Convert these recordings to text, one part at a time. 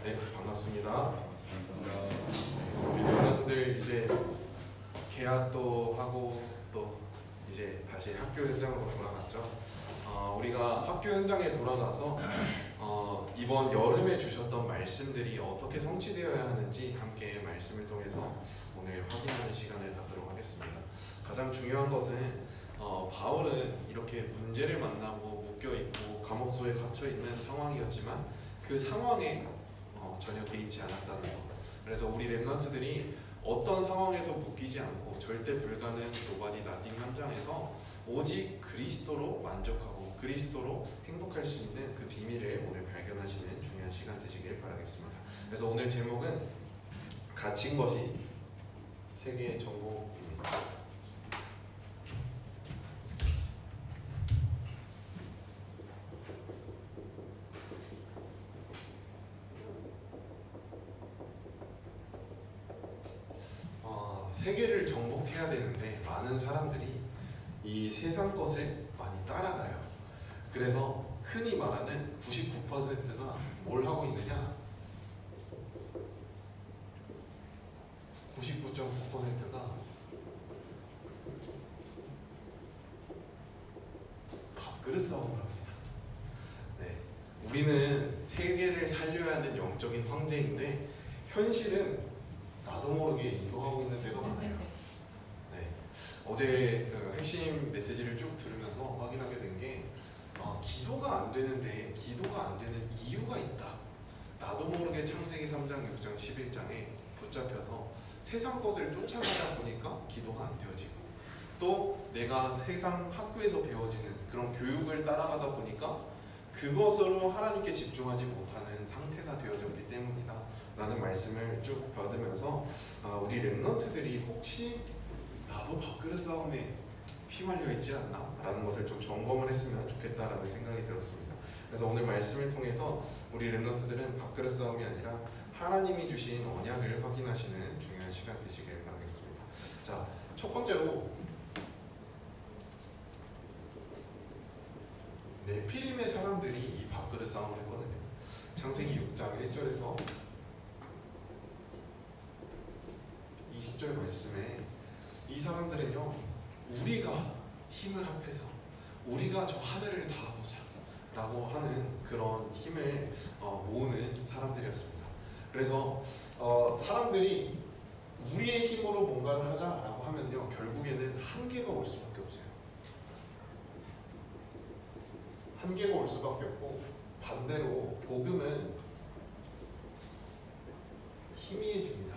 네, 반갑습니다. 우리 랩런트들 이제 계약도 하고 또 이제 다시 학교 현장으로 돌아갔죠. 우리가 학교 현장에 돌아가서 이번 여름에 주셨던 말씀들이 어떻게 성취되어야 하는지 함께 말씀을 통해서 오늘 확인하는 시간을 갖도록 하겠습니다. 가장 중요한 것은 바울은 이렇게 문제를 만나고 묶여있고 감옥소에 갇혀있는 상황이었지만 그 상황에 전혀 개의치 않았다는 것. 그래서 우리 랩런트들이 어떤 상황에도 묶이지 않고 절대 불가능 노바디 나띵 현장에서 오직 그리스도로 만족하고 그리스도로 행복할 수 있는 그 비밀을 오늘 발견하시는 중요한 시간 되시길 바라겠습니다. 그래서 오늘 제목은 갇힌 것이 세계의 전공입니다. 세계를 정복해야 되는데 많은 사람들이 이 세상 것을 많이 따라가요. 그래서 흔히 말하는 99%가 뭘 하고 있느냐? 99.9%가 밥그릇 싸움을 합니다. 네, 우리는 세계를 살려야 하는 영적인 황제인데 현실은 나도 모르게 인도하고 있는 데가 많아요. 네, 어제 핵심 메시지를 쭉 들으면서 확인하게 된 게 기도가 안 되는데 기도가 안 되는 이유가 있다. 나도 모르게 창세기 3장, 6장, 11장에 붙잡혀서 세상 것을 쫓아가다 보니까 기도가 안 되어지고 또 내가 세상 학교에서 배워지는 그런 교육을 따라가다 보니까 그것으로 하나님께 집중하지 못하는 상태가 되어졌기 때문이다 라는 말씀을 쭉 받으면서 우리 랩런트들이 혹시 나도 밥그릇 싸움에 휘말려 있지 않나? 라는 것을 좀 점검을 했으면 좋겠다라는 생각이 들었습니다. 그래서 오늘 말씀을 통해서 우리 랩런트들은 밥그릇 싸움이 아니라 하나님이 주신 언약을 확인하시는 중요한 시간 되시길 바라겠습니다. 자, 첫 번째로 네피림의 사람들이 이 밥그릇 싸움을 했거든요. 창세기 6장 1절에서 20절 말씀에 이 사람들은요, 우리가 힘을 합해서 우리가 저 하늘을 닿아보자 라고 하는 그런 힘을 모으는 사람들이었습니다. 그래서 사람들이 우리의 힘으로 뭔가를 하자라고 하면요, 결국에는 한계가 올 수밖에 없어요. 한계가 올 수밖에 없고, 반대로 복음은 희미해집니다.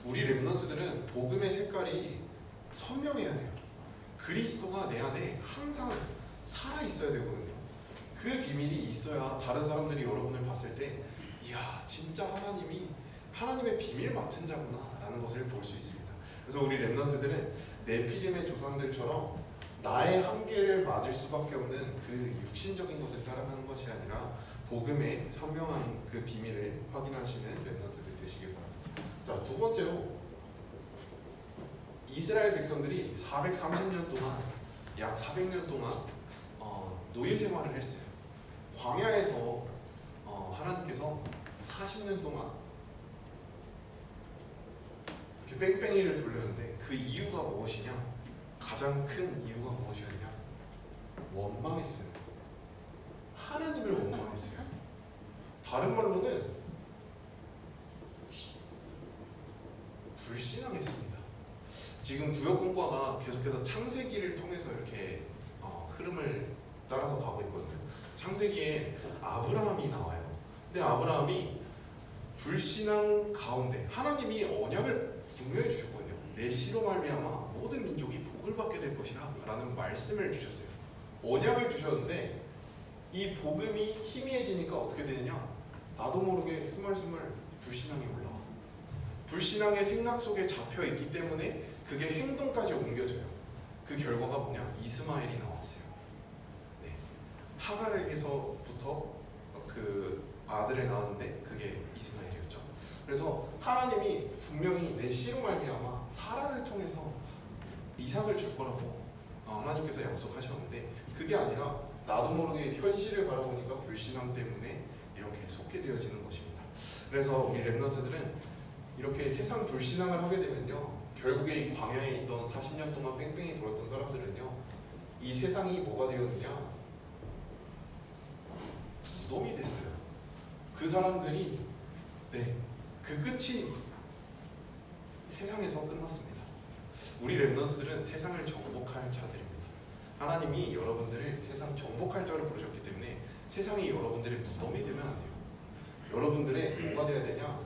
우리 랩런트들은 복음의 색깔이 선명해야 돼요. 그리스도가 내 안에 항상 살아있어야 되거든요. 그 비밀이 있어야 다른 사람들이 여러분을 봤을 때 이야, 진짜 하나님의 비밀 맡은 자구나 라는 것을 볼 수 있습니다. 그래서 우리 랩런트들은 네피림의 조상들처럼 나의 한계를 맞을 수밖에 없는 그 육신적인 것을 따라가는 것이 아니라 복음의 선명한 그 비밀을 확인하시는 랩런트들 되시길 바랍니다. 자, 두 번째로 이스라엘 백성들이 430년 동안 약 400년 동안 노예 생활을 했어요. 광야에서 하나님께서 40년 동안 이렇게 뺑뺑이를 돌렸는데 그 이유가 무엇이냐? 가장 큰 이유가 무엇이었냐? 원망했어요. 하나님을 원망했어요. 다른 말로는 불신앙했습니다. 지금 구역공과가 계속해서 창세기를 통해서 이렇게 흐름을 따라서 가고 있거든요. 창세기에 아브라함이 나와요. 근데 아브라함이 불신앙 가운데 하나님이 언약을 분명히 주셨거든요. 내 씨로 말미암아 모든 민족이 복을 받게 될 것이라 라는 말씀을 주셨어요. 언약을 주셨는데 이 복음이 희미해지니까 어떻게 되느냐? 나도 모르게 스멀스멀 불신앙이 올라와. 불신앙의 생각 속에 잡혀 있기 때문에 그게 행동까지 옮겨져요. 그 결과가 뭐냐? 이스마엘이 나왔어요. 네. 하갈에게서부터 그 아들을 낳았는데 그게 이스마엘이었죠. 그래서 하나님이 분명히 내 씨로 말미암아 사라를 통해서 이삭을 줄 거라고 하나님께서 약속하셨는데 그게 아니라 나도 모르게 현실을 바라보니까 불신앙 때문에 이렇게 속게 되어지는 것입니다. 그래서 우리 렘넌트들은 이렇게 세상 불신앙을 하게 되면요, 결국에 이 광야에 있던 40년 동안 뺑뺑이 돌았던 사람들은요, 이 세상이 뭐가 되었느냐? 무덤이 됐어요. 그 사람들이 그 끝이 세상에서 끝났습니다. 우리 렘넌트들은 세상을 정복할 자들입니다. 하나님이 여러분들을 세상 정복할 자로 부르셨기 때문에 세상이 여러분들의 무덤이 되면 안 돼요. 여러분들의 뭐가 돼야 되냐?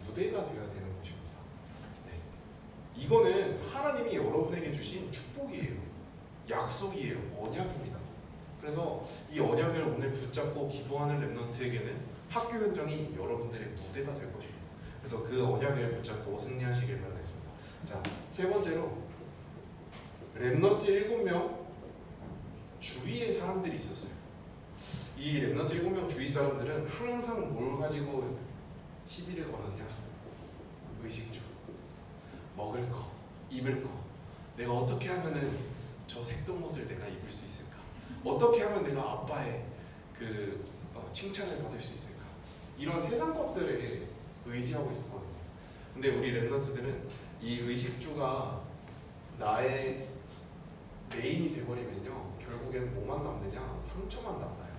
무대가 되어야 되는 것입니다. 이거는 하나님이 여러분에게 주신 축복이에요. 약속이에요. 언약입니다. 그래서 이 언약을 오늘 붙잡고 기도하는 렘넌트에게는 학교 현장이 여러분들의 무대가 될 것입니다. 그래서 그 언약을 붙잡고 승리하시길 바라겠습니다. 자, 세 번째로 렘넌트 7명 주위에 사람들이 있었어요. 이 렘넌트 7명 주위 사람들은 항상 뭘 가지고 시비를 걸었냐? 의식주, 먹을 거, 입을 거. 내가 어떻게 하면은 저 색동옷을 내가 입을 수 있을까? 어떻게 하면 내가 아빠의 그 칭찬을 받을 수 있을까? 이런 세상 것들에 의지하고 있었거든요. 근데 우리 렘넌트들은 이 의식주가 나의 메인이 돼버리면요, 결국엔 뭐만 남느냐? 상처만 남아요.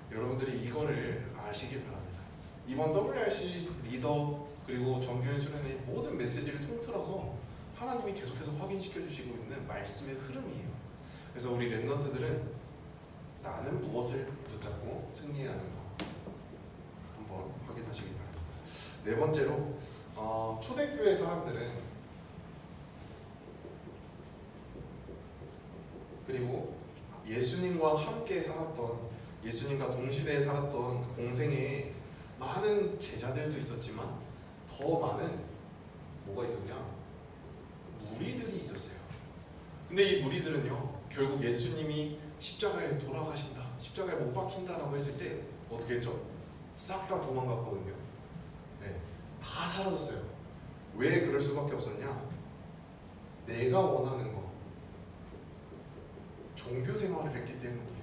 여러분들이 이거를 아시길 바랍니다. 이번 WRC 리더 그리고 정교현 수련의 모든 메시지를 통틀어서 하나님이 계속해서 확인시켜 주시고 있는 말씀의 흐름이에요. 그래서 우리 렘넌트들은 나는 무엇을 붙잡고 승리해야 하는가 한번 확인하시기 바랍니다. 네 번째로 초대교회 사람들은, 그리고 예수님과 함께 살았던, 예수님과 동시대에 살았던 공생에 많은 제자들도 있었지만 더 많은 뭐가 있었냐? 무리들이 있었어요. 근데 이 무리들은요, 결국 예수님이 십자가에 돌아가신다, 십자가에 못 박힌다라고 했을 때 어떻게 했죠? 싹 다 도망갔거든요. 다 사라졌어요. 왜 그럴 수밖에 없었냐? 내가 원하는 거, 종교 생활을 했기 때문이에요.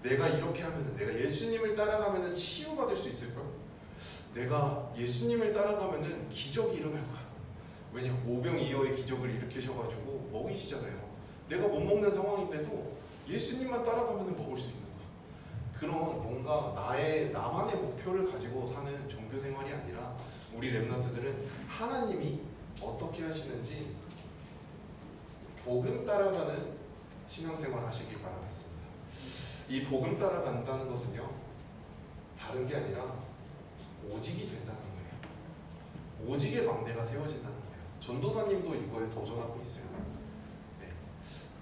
내가 이렇게 하면은, 내가 예수님을 따라가면은 치유받을 수 있을걸? 내가 예수님을 따라가면은 기적이 일어날 거야. 왜냐? 오병이어의 기적을 일으키셔가지고 먹이시잖아요. 내가 못 먹는 상황인데도 예수님만 따라가면은 먹을 수 있는 거야. 그런 뭔가 나만의 목표를 가지고 사는 종교 생활이 아니라 우리 렘넌트들은 하나님이 어떻게 하시는지 복음 따라가는 신앙생활 하시길 바라겠습니다. 이 복음 따라간다는 것은요, 다른 게 아니라 오직이 된다는 거예요. 오직의 망대가 세워진다는 거예요. 전도사님도 이거에 도전하고 있어요.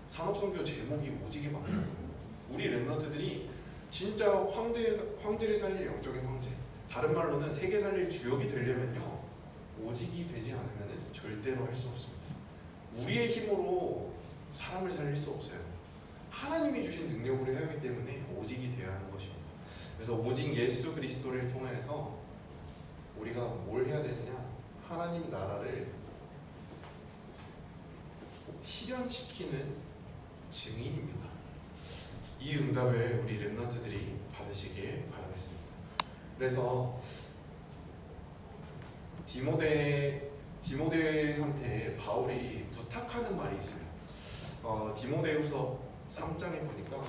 산업선교 제목이 오직의 망대거든요. 우리 렘넌트들이 진짜 황제를 살릴 영적인 황제, 다른 말로는 세계 살릴 주역이 되려면요, 오직이 되지 않으면 절대로 할 수 없습니다. 우리의 힘으로 사람을 살릴 수 없어요. 하나님이 주신 능력으로 해야 하기 때문에 오직이 되어야 하는 것입니다. 그래서 오직 예수 그리스도를 통해서 우리가 뭘 해야 되느냐? 하나님 나라를 실현시키는 증인입니다. 이 응답을 우리 렘넌트들이 받으시길 바라겠습니다. 그래서 디모데한테 바울이 부탁하는 말이 있어요. 디모데후서 3장에 보니까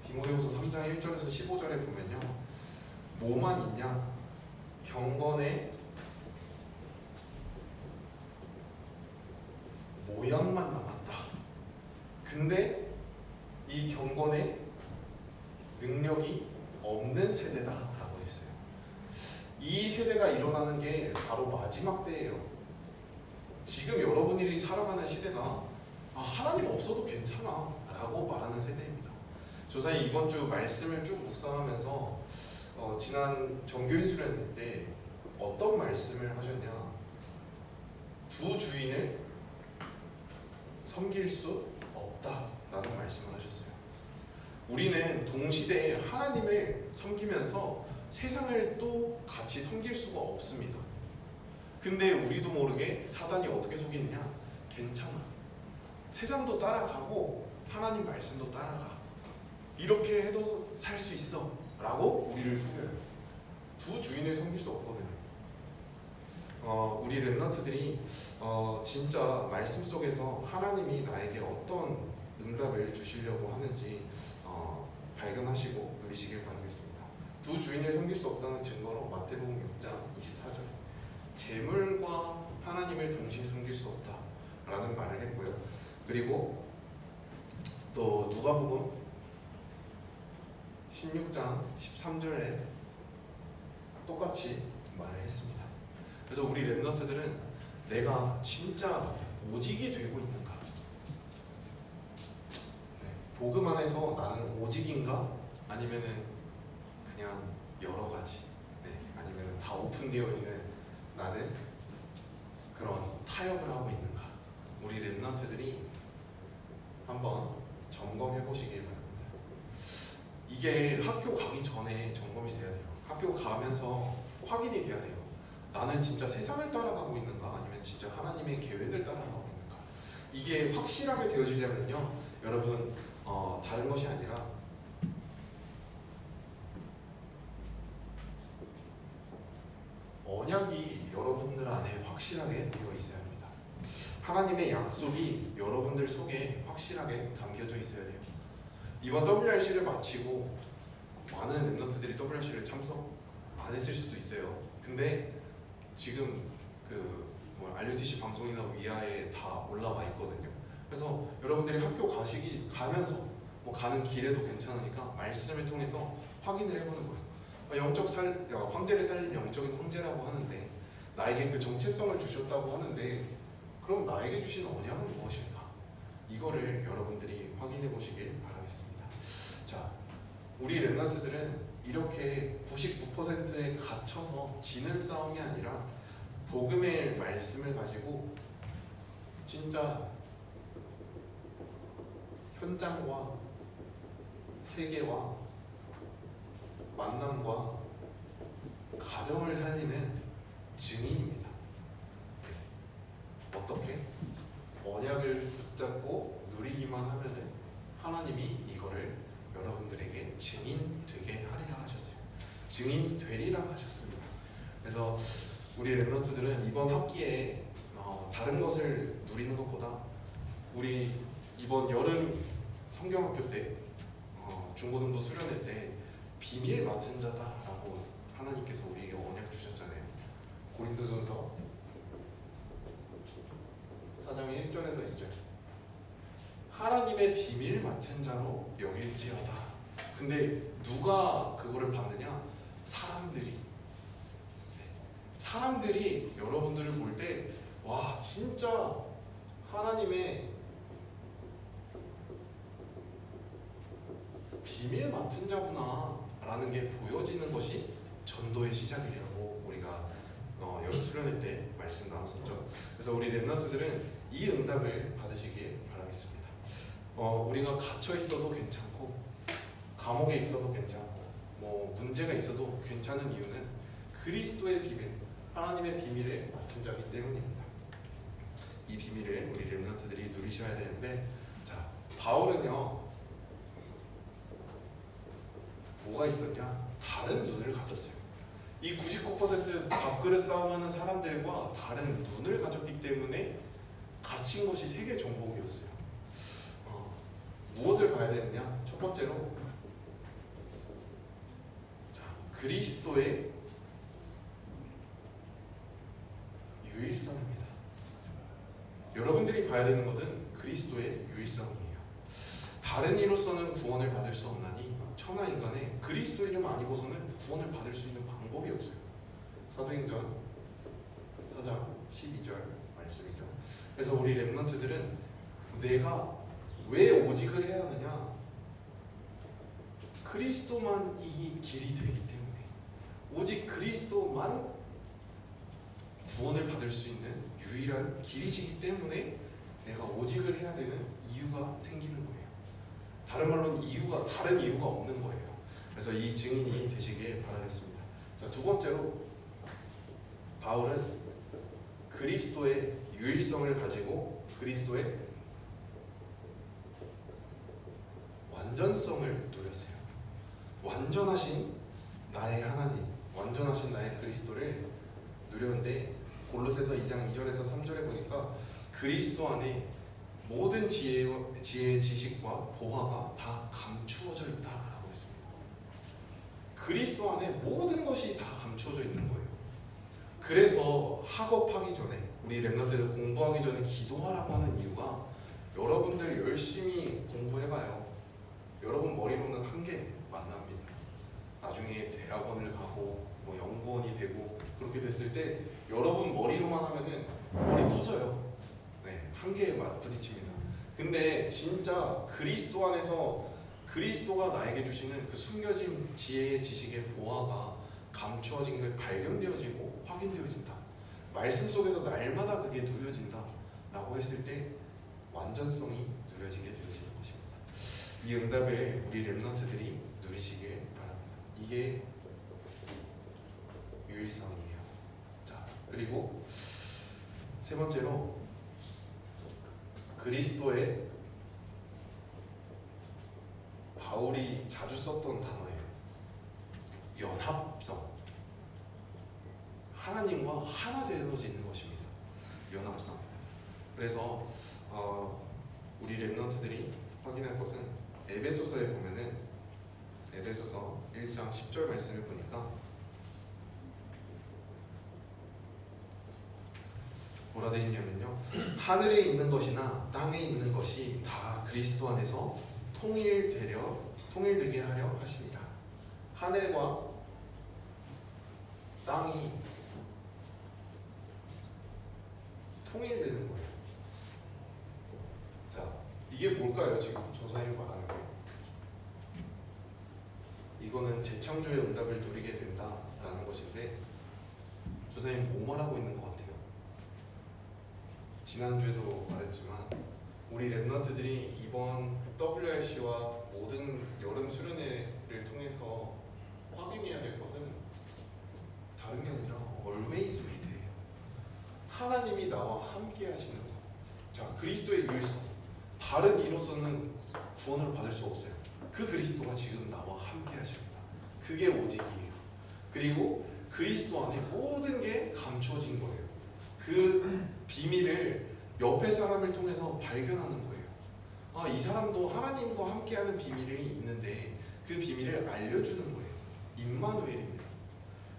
디모데후서 3장 1절에서 15절에 보면요, 뭐만 있냐? 경건의 모양만 남았다. 근데 이 경건의 능력이 없는 세대다라고 했어요. 이 세대가 일어나는 게 바로 마지막 때예요. 지금 여러분들이 살아가는 시대가 하나님 없어도 괜찮아 라고 말하는 세대입니다. 조사님 이번 주 말씀을 쭉 묵상하면서 지난 정교인 수련 때 어떤 말씀을 하셨냐? 두 주인을 섬길 수 없다라는 말씀을 하셨어요. 우리는 동시대에 하나님을 섬기면서 세상을 또 같이 섬길 수가 없습니다. 근데 우리도 모르게 사단이 어떻게 속이느냐? 괜찮아. 세상도 따라가고 하나님 말씀도 따라가. 이렇게 해도 살 수 있어 라고 우리를 속여요. 두 주인을 섬길 수 없거든요. 우리 렘넌트들이 진짜 말씀 속에서 하나님이 나에게 어떤 응답을 주시려고 하는지 발견하시고 누리시길 바라겠습니다. 두 주인을 섬길 수 없다는 증거로 마태복음 6장 24절 재물과 하나님을 동시에 섬길 수 없다라는 말을 했고요. 그리고 또 누가복음 16장 13절에 똑같이 말을 했습니다. 그래서 우리 렘넌트들은 내가 진짜 오직이 되고 있는가? 복음 안에서 나는 오직인가? 아니면은 그냥 여러 가지, 아니면은 다 오픈되어 있는 나는 그런 타협을 하고 있는가? 우리 렘넌트들이 한번 점검해 보시길 바랍니다. 이게 학교 가기 전에 점검이 돼야 돼요. 학교 가면서 확인이 돼야 돼요. 나는 진짜 세상을 따라가고 있는가? 아니면 진짜 하나님의 계획을 따라가고 있는가? 이게 확실하게 되어지려면요, 여러분 다른 것이 아니라 언약이 여러분들 안에 확실하게 되어 있어야 합니다. 하나님의 약속이 여러분들 속에 확실하게 담겨져 있어야 돼요. 이번 WRC를 마치고 많은 렘넌트들이 WRC를 참석 안 했을 수도 있어요. 근데 지금 RUTC 방송이나 위아에 다 올라와 있거든요. 그래서 여러분들이 학교 가면서 가는 길에도 괜찮으니까 말씀을 통해서 확인을 해보는 거예요. 황제를 살린 영적인 황제라고 하는데 나에게 그 정체성을 주셨다고 하는데 그럼 나에게 주신 언약은 무엇일까? 이거를 여러분들이 확인해 보시길 바라겠습니다. 자, 우리 렘넌트들은 이렇게 99%에 갇혀서 지는 싸움이 아니라 복음의 말씀을 가지고 진짜 현장과 세계와 만남과 가정을 살리는 증인입니다. 어떻게? 언약을 붙잡고 누리기만 하면은 하나님이 이거를 여러분들에게 증인 되게 하리라 하셨어요. 증인 되리라 하셨습니다. 그래서 우리 렘넌트들은 이번 학기에 다른 것을 누리는 것보다 우리 이번 여름 성경학교 때 중고등부 수련회 때 비밀 맡은 자다라고 하나님께서 우리에게 언약 주셨잖아요. 고린도전서 4장 1절에서 2절 하나님의 비밀 맡은 자로 여길지어다. 근데 누가 그거를 받느냐? 사람들이 여러분들을 볼 때 와 진짜 하나님의 비밀 맡은 자구나 라는 게 보여지는 것이 전도의 시작이라고 우리가 여름 수련회 때 말씀 나눴었죠. 그래서 우리 렘넌트들은 이 응답을 받으시길 바라겠습니다. 우리가 갇혀 있어도 괜찮고 감옥에 있어도 괜찮고 문제가 있어도 괜찮은 이유는 그리스도의 비밀, 하나님의 비밀을 맡은 자이기 때문입니다. 이 비밀을 우리 렘넌트들이 누리셔야 되는데, 자, 바울은요 뭐가 있었냐? 다른 눈을 가졌어요. 이 99% 밥그릇 싸움하는 사람들과 다른 눈을 가졌기 때문에 갇힌 것이 세계 정복이었어요. 무엇을 봐야 되느냐? 첫 번째로 그리스도의 유일성입니다. 여러분들이 봐야 되는 것은 그리스도의 유일성이에요. 다른 이로서는 구원을 받을 수 없나니 천하 인간의 그리스도 이름 아니고서는 구원을 받을 수 있는 방법이 없어요. 사도행전 4장 12절 말씀이죠. 그래서 우리 렘넌트들은 내가 왜 오직을 해야 하느냐? 그리스도만 이 길이 되기 때문에, 오직 그리스도만 구원을 받을 수 있는 유일한 길이시기 때문에 내가 오직을 해야 되는 이유가 생기는 거예요. 다른 말로는 다른 이유가 없는 거예요. 그래서 이 증인이 되시길 바라겠습니다. 자, 두 번째로 바울은 그리스도의 유일성을 가지고 그리스도의 완전성을 누렸어요. 완전하신 나의 하나님, 완전하신 나의 그리스도를 누렸는데 골로새서 2장 2절에서 3절에 보니까 그리스도 안에 모든 지혜, 지식과 보화가 다 감추어져 있다라고 했습니다. 그리스도 안에 모든 것이 다 감추어져 있는 거예요. 그래서 학업하기 전에 우리 렘넌트들 공부하기 전에 기도하라고 하는 이유가 여러분들 열심히 공부해봐요. 여러분 머리로는 한계 만납니다. 나중에 대학원을 가고 뭐 연구원이 되고 그렇게 됐을 때 여러분 머리로만 하면은 머리 터져요. 네, 한계에 부딪힙니다. 근데 진짜 그리스도 안에서 그리스도가 나에게 주시는 그 숨겨진 지혜의 지식의 보화가 감추어진 게 발견되어지고 확인되어진다. 말씀 속에서 날마다 그게 누려진다 라고 했을 때 완전성이 누려지게 되어지는 것입니다. 이 응답을 우리 렘넌트들이 누리시길 바랍니다. 이게 유일성이에요. 자, 그리고 세 번째로 그리스도의 바울이 자주 썼던 단어예요. 연합성. 하나님과 하나 되어지는 것입니다. 연합성. 그래서 우리 렘넌트들이 확인할 것은 에베소서에 보면은 에베소서 1장 10절 말씀을 보니까 뭐라 되어 있냐면요, 하늘에 있는 것이나 땅에 있는 것이 다 그리스도 안에서 통일되게 하려 하십니다. 하늘과 땅이 통일되는 거예요. 자, 이게 뭘까요? 지금 조사님 말하는 게 이거는 재창조의 응답을 누리게 된다라는 것인데 조사님 뭐 말하고 있는 것 같아요? 지난주에도 말했지만 우리 렘넌트들이 이번 WRC와 모든 여름 수련회를 통해서 확인해야 될 것은 다른 게 아니라 always with예요. 하나님이 나와 함께 하시는 것. 자, 그리스도의 유일성. 다른 이로서는 구원을 받을 수 없어요. 그 그리스도가 지금 나와 함께 하십니다. 그게 오직이에요. 그리고 그리스도 안에 모든 게 감추어진 거예요. 그 비밀을 옆에 사람을 통해서 발견하는 거예요. 아, 이 사람도 하나님과 함께하는 비밀이 있는데 그 비밀을 알려주는 거예요. 임마누엘입니다.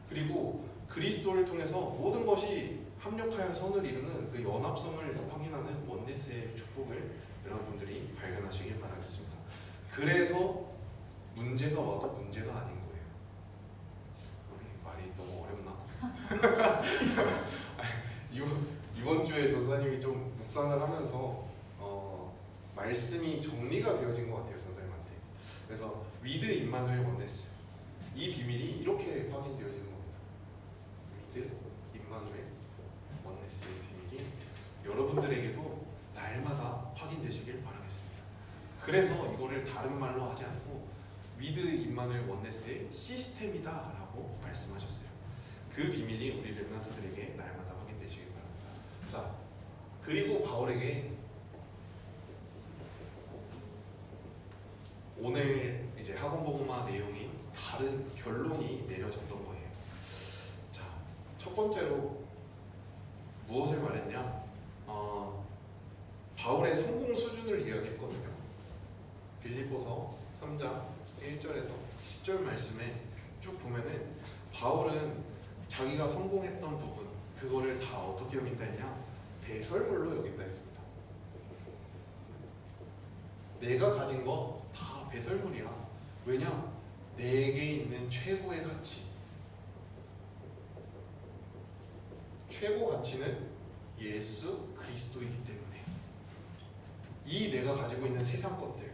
그리고 그리스도를 통해서 모든 것이 합력하여 선을 이루는 그 연합성을 확인하는 원네스의 축복을 여러분들이 발견하시길 바라겠습니다. 그래서 문제가 와도 문제가 아닌 거예요. 우리 말이 너무 어렵나? 이번 주에 전사님이 좀 묵상을 하면서 말씀이 정리가 되어진 것 같아요, 전사님한테. 그래서 위드 임마누엘 원네스, 이 비밀이 이렇게 확인되어지는 겁니다. 위드 임마누엘 원네스의 비밀이 여러분들에게도 날마다 확인되시길 바라겠습니다. 그래서 이거를 다른 말로 하지 않고 위드 임마누엘 원네스의 시스템이다라고 말씀하셨어요. 그 비밀이 우리 렘넌트들에게 날마다 확인되시길 바랍니다. 자, 그리고 바울에게 오늘 이제 학원복음화 내용인 다른 결론이 내려졌던 거예요. 자, 첫 번째로 무엇을 말했냐? 바울의 성공 수준을 이야기했거든요. 빌립보서 3장 1절에서 10절 말씀에 쭉 보면은 바울은 자기가 성공했던 부분, 그거를 다 어떻게 여긴다 했냐? 배설물로 여긴다 했습니다. 내가 가진 거 다 배설물이야. 왜냐? 내게 있는 최고의 가치, 최고 가치는 예수 그리스도이기 때문에 이 내가 가지고 있는 세상 것들,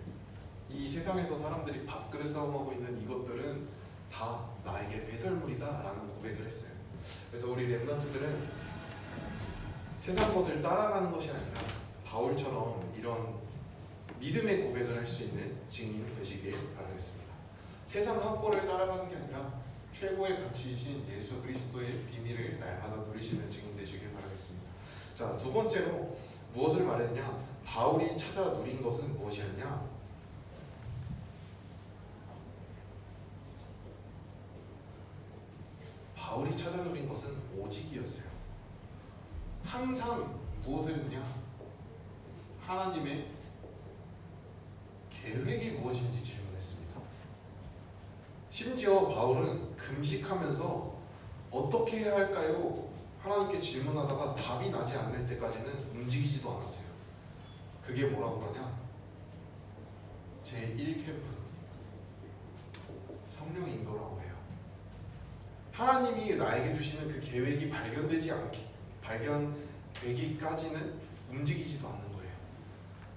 이 세상에서 사람들이 밥그릇 싸움하고 있는 이것들은 다 나에게 배설물이다 라는 고백을 했어요. 그래서 우리 렘넌트들은 세상 것을 따라가는 것이 아니라 바울처럼 이런 믿음의 고백을 할 수 있는 증인 되시길 바라겠습니다. 세상 학벌을 따라가는 게 아니라 최고의 가치이신 예수 그리스도의 비밀을 날마다 누리시는 증인 되시길 바라겠습니다. 자, 두 번째로 무엇을 말했냐? 바울이 찾아 누린 것은 무엇이었냐? 바울이 찾아 누린 것은 오직이었어요. 항상 무엇을 했냐? 하나님의 계획이 무엇인지 질문했습니다. 심지어 바울은 금식하면서 어떻게 해야 할까요? 하나님께 질문하다가 답이 나지 않을 때까지는 움직이지도 않았어요. 그게 뭐라고 그러냐? 제1캠프 성령 인도라고 해요. 하나님이 나에게 주시는 그 계획이 발견되기까지는 움직이지도 않는 거예요.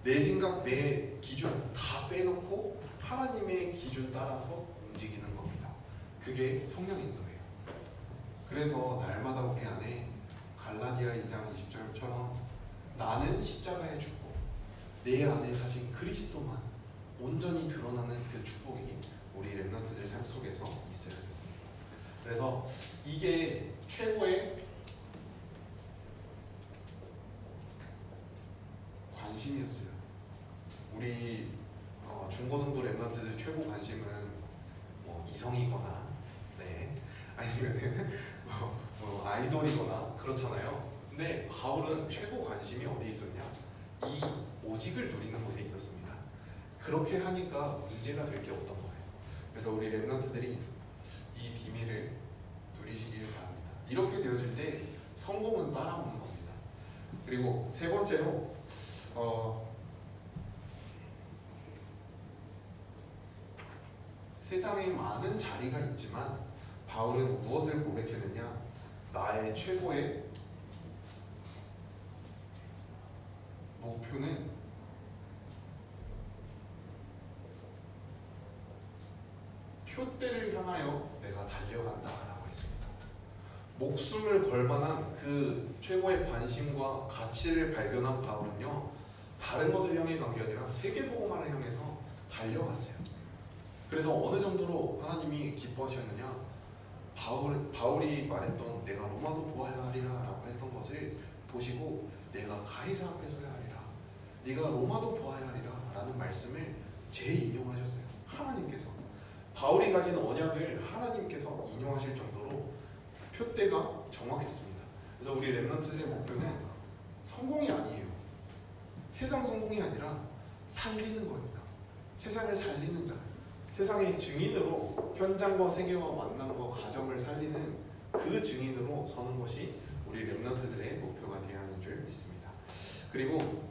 내 생각, 내 기준 다 빼놓고 하나님의 기준 따라서 움직이는 겁니다. 그게 성령 인도예요. 그래서 날마다 우리 안에 갈라디아 2장 20절처럼 나는 십자가에 죽고 내 안에 사신 그리스도만 온전히 드러나는 그 축복이 우리 렘넌트들 삶 속에서 있어야겠습니다. 그래서 이게 최고의 관심이었어요. 우리 중고등부 렘넌트들 최고 관심은 뭐 이성이거나 아니면은 뭐 아이돌이거나 그렇잖아요. 근데 바울은 최고 관심이 어디 있었냐? 이 오직을 누리는 곳에 있었습니다. 그렇게 하니까 문제가 될 게 없던 거예요. 그래서 우리 렘넌트들이 이 비밀을 누리시길 바랍니다. 이렇게 되어질 때 성공은 따라오는 겁니다. 그리고 세 번째로 세상에 많은 자리가 있지만 바울은 무엇을 고백했느냐? 나의 최고의 목표는 표대를 향하여 내가 달려간다라고 했습니다. 목숨을 걸 만한 그 최고의 관심과 가치를 발견한 바울은요, 다른 것을 향해 간 게 아니라 세계복음화를 향해서 달려갔어요. 그래서 어느 정도로 하나님이 기뻐하셨느냐? 바울이 말했던 내가 로마도 보아야 하리라 라고 했던 것을 보시고 내가 가이사 앞에 서야 하리라, 네가 로마도 보아야 하리라 라는 말씀을 재인용하셨어요. 하나님께서 바울이 가진 언약을 하나님께서 인용하실 정도로 표대가 정확했습니다. 그래서 우리 렘넌트들의 목표는 성공이 아니에요. 세상 성공이 아니라 살리는 겁니다. 세상을 살리는 자, 세상의 증인으로 현장과 세계와 만남과 가정을 살리는 그 증인으로 서는 것이 우리 렘넌트들의 목표가 되어야 하는 줄 믿습니다. 그리고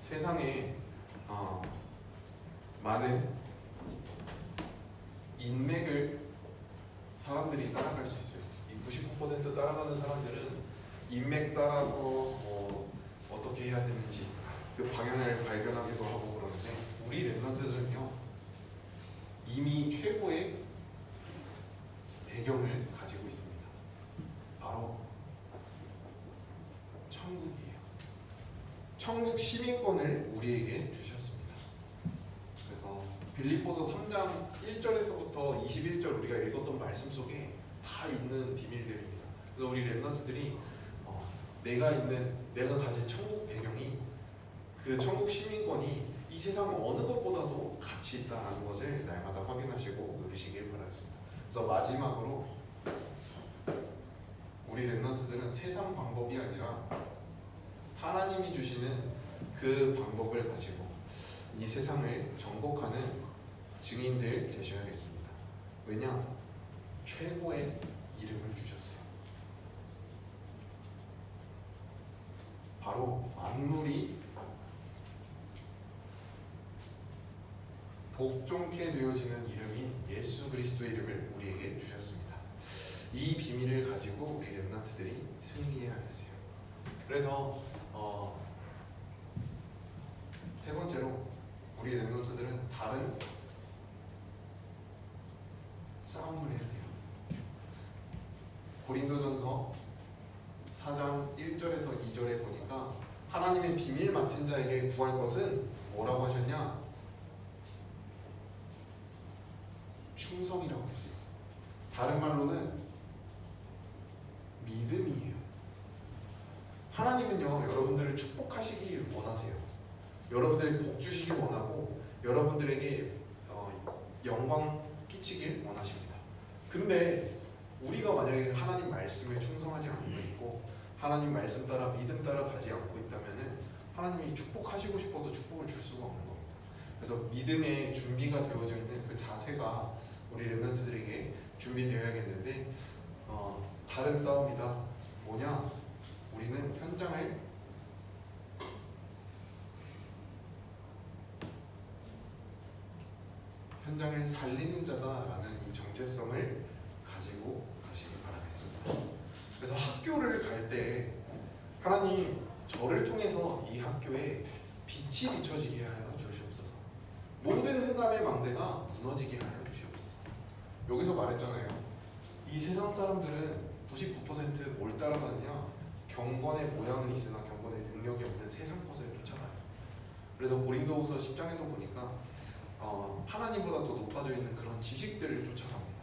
세상에 많은 인맥을 사람들이 따라갈 수 있어요. 이 99% 따라가는 사람들은 인맥 따라서 어떻게 해야 되는지 그 방향을 발견하기도 하고 그러는데, 우리 렘넌트들은요 이미 최고의 배경을 가지고 있습니다. 바로 천국이에요. 천국 시민권을 우리에게 주셨습니다. 그래서 빌립보서 3장 1절에서부터 21절 우리가 읽었던 말씀 속에 다 있는 비밀들입니다. 그래서 우리 렘넌트들이 내가 가진 천국 배경이, 그 천국 시민권이 이 세상 어느 것보다도 가치 있다는 것을 날마다 확인하시고 누리시길 바라겠습니다. 그래서 마지막으로 우리 렘넌트들은 세상 방법이 아니라 하나님이 주시는 그 방법을 가지고 이 세상을 정복하는 증인들 되셔야겠습니다. 왜냐? 최고의 이름을 주셨어요. 바로 만물이 복종케 되어지는 이름인 예수 그리스도의 이름을 우리에게 주셨습니다. 이 비밀을 가지고 우리 렘넌트들이 승리해야겠어요. 그래서 세 번째로 우리 렘넌트들은 다른 싸움을 해야 돼요. 고린도전서 4장 1절에서 2절에 보니까 하나님의 비밀 맡은 자에게 구할 것은 뭐라고 하셨냐? 충성이라고 했어요. 다른 말로는 믿음이에요. 하나님은요 여러분들을 축복하시길 원하세요. 여러분들에게 복 주시길 원하고 여러분들에게 영광 끼치길 원하십니다. 근데 우리가 만약에 하나님 말씀에 충성하지 않고 있고 하나님 말씀 따라 믿음 따라 가지 않고 있다면은 하나님이 축복하시고 싶어도 축복을 줄 수가 없는 겁니다. 그래서 믿음의 준비가 되어져 있는 그 자세가 우리 렘넌트들에게 준비되어야겠는데 다른 싸움이다. 뭐냐? 우리는 현장을 살리는 자다라는 이 정체성을 가지고 가시기 바라겠습니다. 그래서 학교를 갈 때 하나님 저를 통해서 이 학교에 빛이 비춰지게 하여 주시옵소서. 모든 흑암의 망대가 무너지게 하여 주시옵소서. 여기서 말했잖아요. 이 세상 사람들은 99%뭘 따라가느냐? 경건의 모양은 있으나 경건의 능력이 없는 세상 것을 쫓아가요. 그래서 고린도후서 10장에도 보니까 하나님보다 더 높아져 있는 그런 지식들을 쫓아갑니다.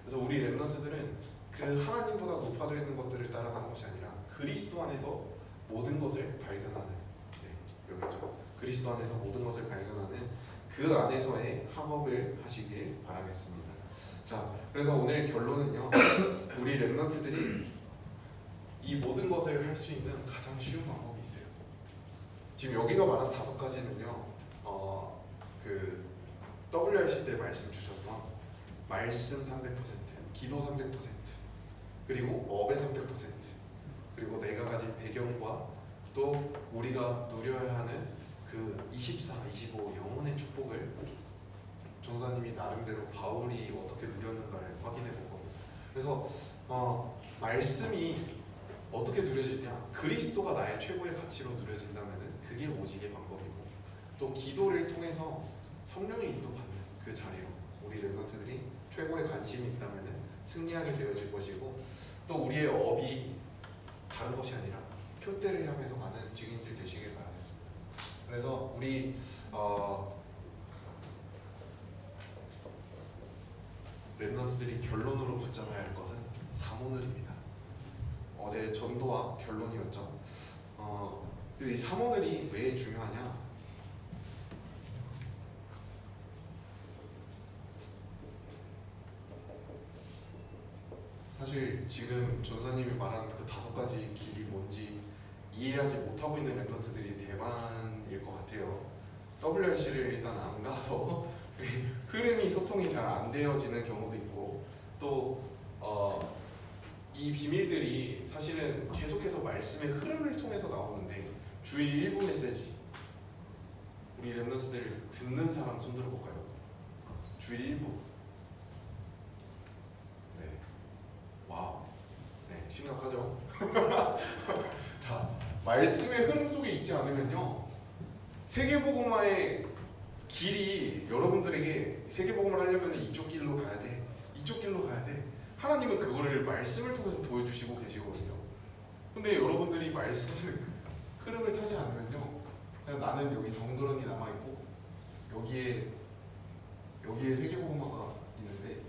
그래서 우리 렘넌트들은 그 하나님보다 높아져 있는 것들을 따라가는 것이 아니라 그리스도 안에서 모든 것을 발견하는, 여기죠. 그리스도 안에서 모든 것을 발견하는 그 안에서의 학업을 하시길 바라겠습니다. 자, 그래서 오늘 결론은요. 우리 렘넌트들이 이 모든 것을 할 수 있는 가장 쉬운 방법이 있어요. 지금 여기서 말한 5가지는요. 그 WRC 때 말씀 주셨던 말씀 300%, 기도 300%, 그리고 업의 300%, 그리고 내가 가진 배경과 또 우리가 누려야 하는 그 24, 25 영혼의 축복을 전사님이 나름대로 바울이 어떻게 누렸는가를 확인해 보고, 그래서 말씀이 어떻게 누려지냐? 그리스도가 나의 최고의 가치로 누려진다면은 그게 오직의 방법이고, 또 기도를 통해서 성령의 인도받는 그 자리로 우리 렘넌트들이 최고의 관심이 있다면은 승리하게 되어질 것이고, 또 우리의 업이 다른 것이 아니라 표대를 향해서 가는 증인들 되시길 바라겠습니다. 그래서 우리 렘넌트들이 결론으로 붙잡아야 할 것은 사모늘입니다. 어제 전도와 결론이었죠. 이 사모늘이 왜 중요하냐? 사실 지금 전사님이 말한 그 5가지 길이 뭔지 이해하지 못하고 있는 렘넌트들이 대반일 것 같아요. WRC를 일단 안 가서 흐름이 소통이 잘 안 되어지는 경우도 있고, 또 이 비밀들이 사실은 계속해서 말씀의 흐름을 통해서 나오는데, 주일 1부 메시지 우리 렘넌트들 듣는 사람 손 들어볼까요? 주일 1부. 네, 와우, 네, 심각하죠? 자, 말씀의 흐름 속에 있지 않으면요, 세계복음화의 길이 여러분들에게 세계복음을 하려면 이쪽 길로 가야 돼, 이쪽 길로 가야 돼. 하나님은 그거를 말씀을 통해서 보여주시고 계시거든요. 근데 여러분들이 말씀을 흐름을 타지 않으면요, 그냥 나는 여기 덩그러니 남아있고 여기에 세계복음화가 있는데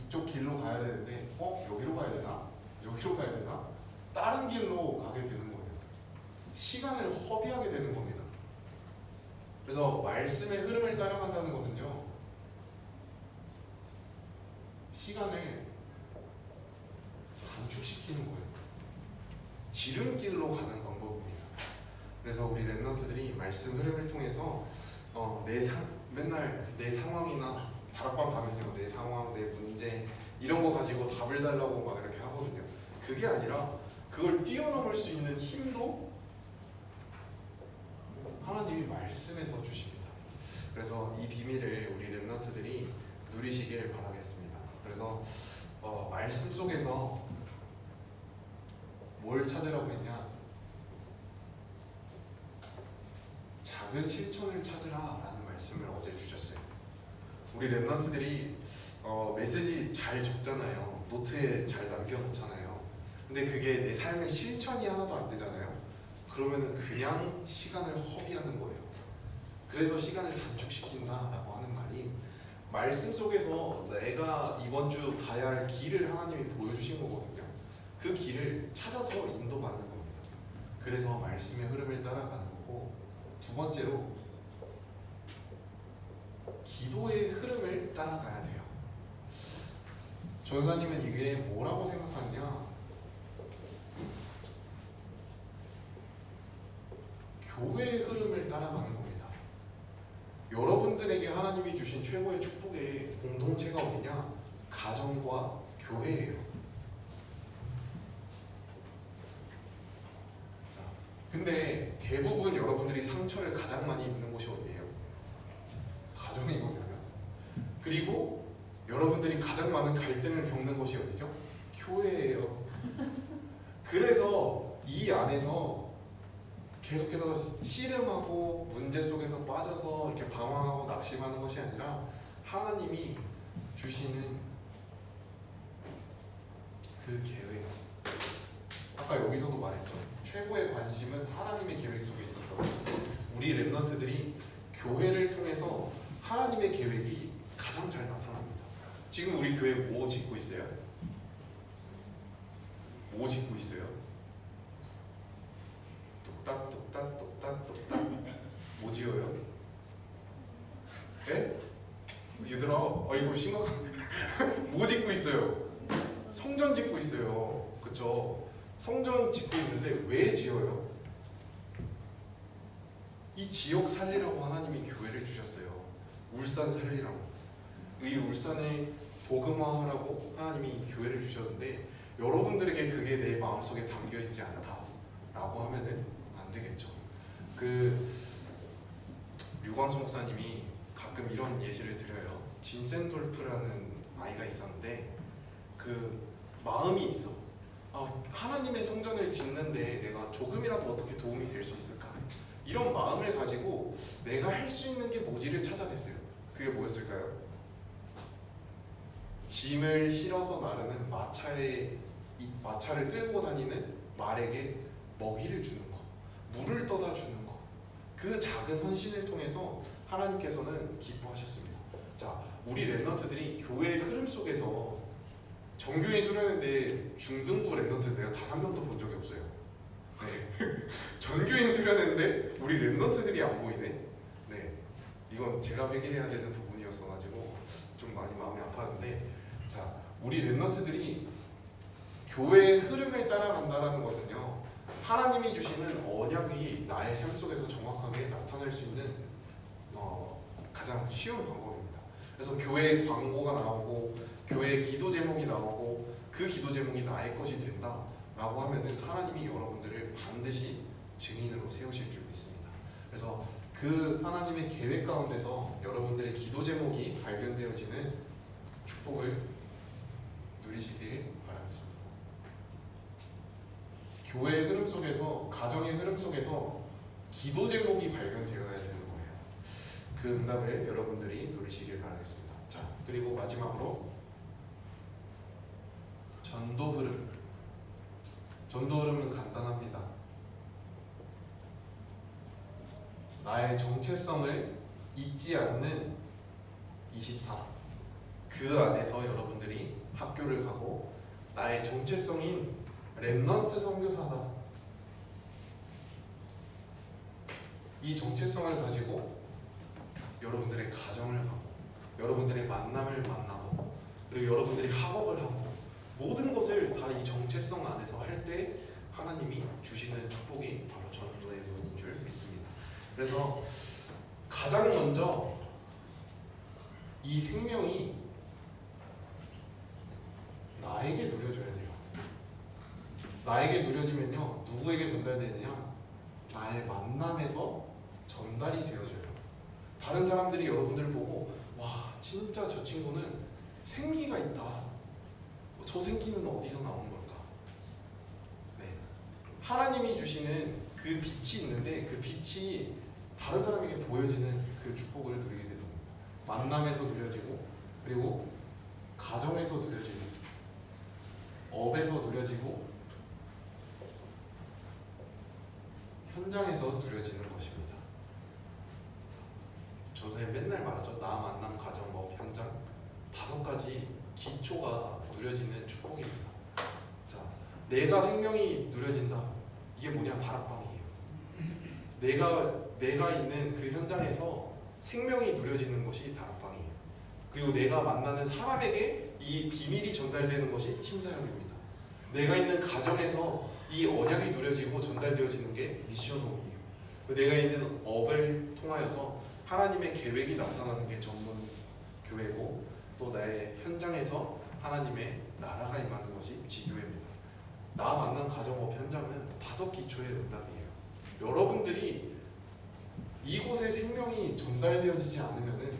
이쪽 길로 가야 되는데 여기로 가야 되나? 여기로 가야 되나? 다른 길로 가게 되는 거예요. 시간을 허비하게 되는 겁니다. 그래서 말씀의 흐름을 따라간다는 것은요, 시간을 단축시키는 거예요. 지름길로 가는 방법입니다. 그래서 우리 렘넌트들이 말씀 흐름을 통해서 맨날 내 상황이나 다락방 가면요, 내 상황, 내 문제 이런 거 가지고 답을 달라고 막 이렇게 하거든요. 그게 아니라 그걸 뛰어넘을 수 있는 힘도 하나님이 말씀에서 주십니다. 그래서 이 비밀을 우리 렘넌트들이 누리시길 바라겠습니다. 그래서 말씀 속에서 뭘 찾으라고 했냐? 작은 실천을 찾으라라는 말씀을 어제 주셨어요. 우리 렘넌트들이 메시지 잘 적잖아요. 노트에 잘 남겨놓잖아요. 근데 그게 내 삶의 실천이 하나도 안 되잖아요. 그러면은 그냥 시간을 허비하는 거예요. 그래서 시간을 단축시킨다라고 하는 말이, 말씀 속에서 내가 이번 주 가야 할 길을 하나님이 보여주신 거거든요. 그 길을 찾아서 인도받는 겁니다. 그래서 말씀의 흐름을 따라가는 거고, 두 번째로 기도의 흐름을 따라가야 돼요. 전사님은 이게 뭐라고 생각하느냐? 교회의 흐름을 따라가는 겁니다. 여러분들에게 하나님이 주신 최고의 축복의 공동체가 어디냐? 가정과 교회예요. 자, 근데 대부분 여러분들이 상처를 가장 많이 입는 곳이 어디예요? 가정이거든요. 그리고 여러분들이 가장 많은 갈등을 겪는 곳이 어디죠? 교회예요. 그래서 이 안에서 계속해서 씨름하고 문제 속에서 빠져서 이렇게 방황하고 낙심하는 것이 아니라 하나님이 주시는 그 계획. 아까 여기서도 말했죠. 최고의 관심은 하나님의 계획 속에 있었다고. 우리 렘넌트들이 교회를 통해서 하나님의 계획이 가장 잘 나타납니다. 지금 우리 교회 뭐 짓고 있어요? 뭐 짓고 있어요? 뚝딱 뚝딱 뚝딱 뚝딱 뭐 지어요? 예? 얘들아, 이거 심각한데. 뭐 짓고 있어요? 성전 짓고 있어요. 그쵸? 성전 짓고 있는데 왜 지어요? 이 지역 살리라고 하나님이 교회를 주셨어요. 울산 살리라고. 이 울산에 복음화하라고 하나님이 이 교회를 주셨는데 여러분들에게 그게 내 마음속에 담겨있지 않다라고 하면은 안 되겠죠. 류광수 목사님이 가끔 이런 예시를 드려요. 진센돌프라는 아이가 있었는데 그 마음이 있어. 하나님의 성전을 짓는데 내가 조금이라도 어떻게 도움이 될 수 있을까? 이런 마음을 가지고 내가 할 수 있는 게 뭐지를 찾아냈어요. 그게 뭐였을까요? 짐을 실어서 나르는 마차를 끌고 다니는 말에게 먹이를 주는 거, 물을 떠다 주는 거. 그 작은 헌신을 통해서 하나님께서는 기뻐하셨습니다. 자, 우리 렘넌트들이 교회의 흐름 속에서 정교인 수련회인데 중등부 렘넌트 내가 단 한 명도 본 적이 없어요. 네. 전교인 수련회인데 우리 렘넌트들이 안 보이네. 네, 이건 제가 회개해야 되는 부분이었어가지고 좀 많이 마음이 아팠는데, 자, 우리 렘넌트들이 교회의 흐름을 따라간다는 것은요, 하나님이 주시는 언약이 나의 삶 속에서 정확하게 나타날 수 있는 가장 쉬운 방법입니다. 그래서 교회에 광고가 나오고 교회에 기도 제목이 나오고 그 기도 제목이 나의 것이 된다라고 하면은 하나님이 여러분들을 반드시 증인으로 세우실 줄 믿습니다. 그래서 그 하나님의 계획 가운데서 여러분들의 기도 제목이 발견되어지는 축복을 누리시길 바라겠습니다. 교회의 흐름 속에서, 가정의 흐름 속에서 기도 제목이 발견되어야 되는 거예요. 그 응답을 여러분들이 누리시길 바라겠습니다. 자, 그리고 마지막으로 전도 흐름. 전도 흐름은 간단합니다. 나의 정체성을 잊지 않는 24. 그 안에서 여러분들이 학교를 가고 나의 정체성인 렘넌트 선교사다. 이 정체성을 가지고 여러분들의 가정을 가고 여러분들의 만남을 만나고 그리고 여러분들이 학업을 하고 모든 것을 다 이 정체성 안에서 할 때 하나님이 주시는 축복이 바로 전도의 문인 줄 믿습니다. 그래서 가장 먼저 이 생명이 나에게 누려져야 돼요. 나에게 누려지면요, 누구에게 전달되느냐? 나의 만남에서 전달이 되어져요. 다른 사람들이 여러분들을 보고 와, 진짜 저 친구는 생기가 있다. 저 생기는 어디서 나온 걸까? 네, 하나님이 주시는 그 빛이 있는데 그 빛이 다른 사람에게 보여지는 그 축복을 누리게 됩니다. 만남에서 누려지고 그리고 가정에서 누려지고 업에서 누려지고 현장에서 누려지는 것입니다. 저는 맨날 말하죠. 나, 만남, 가정, 업, 현장 5가지 기초가 누려지는 축복입니다. 자, 내가 생명이 누려진다. 이게 뭐냐? 다락방이에요. 내가 있는 그 현장에서 생명이 누려지는 것이 다락방이에요. 그리고 내가 만나는 사람에게 이 비밀이 전달되는 것이 팀 사역입니다. 내가 있는 가정에서 이 언약이 누려지고 전달되어지는 게 미션홈이에요. 내가 있는 업을 통하여서 하나님의 계획이 나타나는 게 전문 교회고, 또 나의 현장에서 하나님의 나라가 임하는 것이 지교회입니다. 나 만난 가정업 현장은 5기초의 응답이에요. 여러분들이 이곳에 생명이 전달되어지지 않으면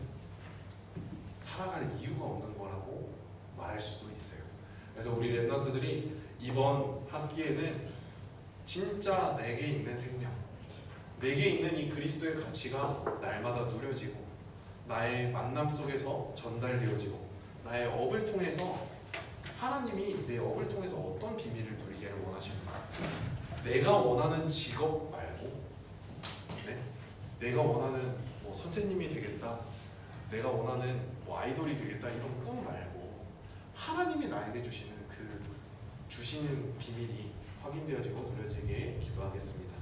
살아갈 이유가 없는 거라고 말할 수도 있어요. 그래서 우리 랩런트들이 이번 학기에는 진짜 내게 있는 생명, 내게 있는 이 그리스도의 가치가 날마다 누려지고, 나의 만남 속에서 전달되어지고, 나의 업을 통해서 하나님이 내 업을 통해서 어떤 비밀을 누리기를 원하시는가? 내가 원하는 직업 말고, 네? 내가 원하는 뭐 선생님이 되겠다, 내가 원하는 뭐 아이돌이 되겠다, 이런 꿈 말고 하나님이 나에게 주시는 그 주시는 비밀이 확인되어지고 누려지길 기도하겠습니다.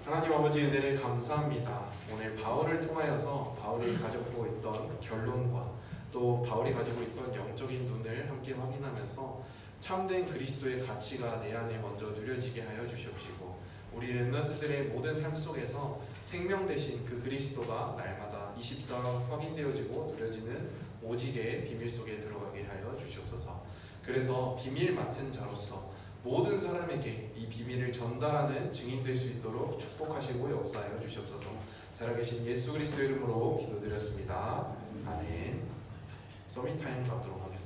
하나님 아버지, 은혜를 감사합니다. 오늘 바울을 통하여서 바울이 가지고 있던 결론과 또 바울이 가지고 있던 영적인 눈을 함께 확인하면서 참된 그리스도의 가치가 내 안에 먼저 누려지게 하여 주시옵시고, 우리 렘넌트들의 모든 삶 속에서 생명 되신 그 그리스도가 날마다 24가 확인되어지고 누려지는 오직의 비밀 속에 들어가게 하여 주시옵소서. 그래서 비밀 맡은 자로서 모든 사람에게 이 비밀을 전달하는 증인 될 수 있도록 축복하시고 역사하여 주시옵소서. 살아계신 예수 그리스도 이름으로 기도드렸습니다. 아멘. 서밋타임 가도록 하겠습니다.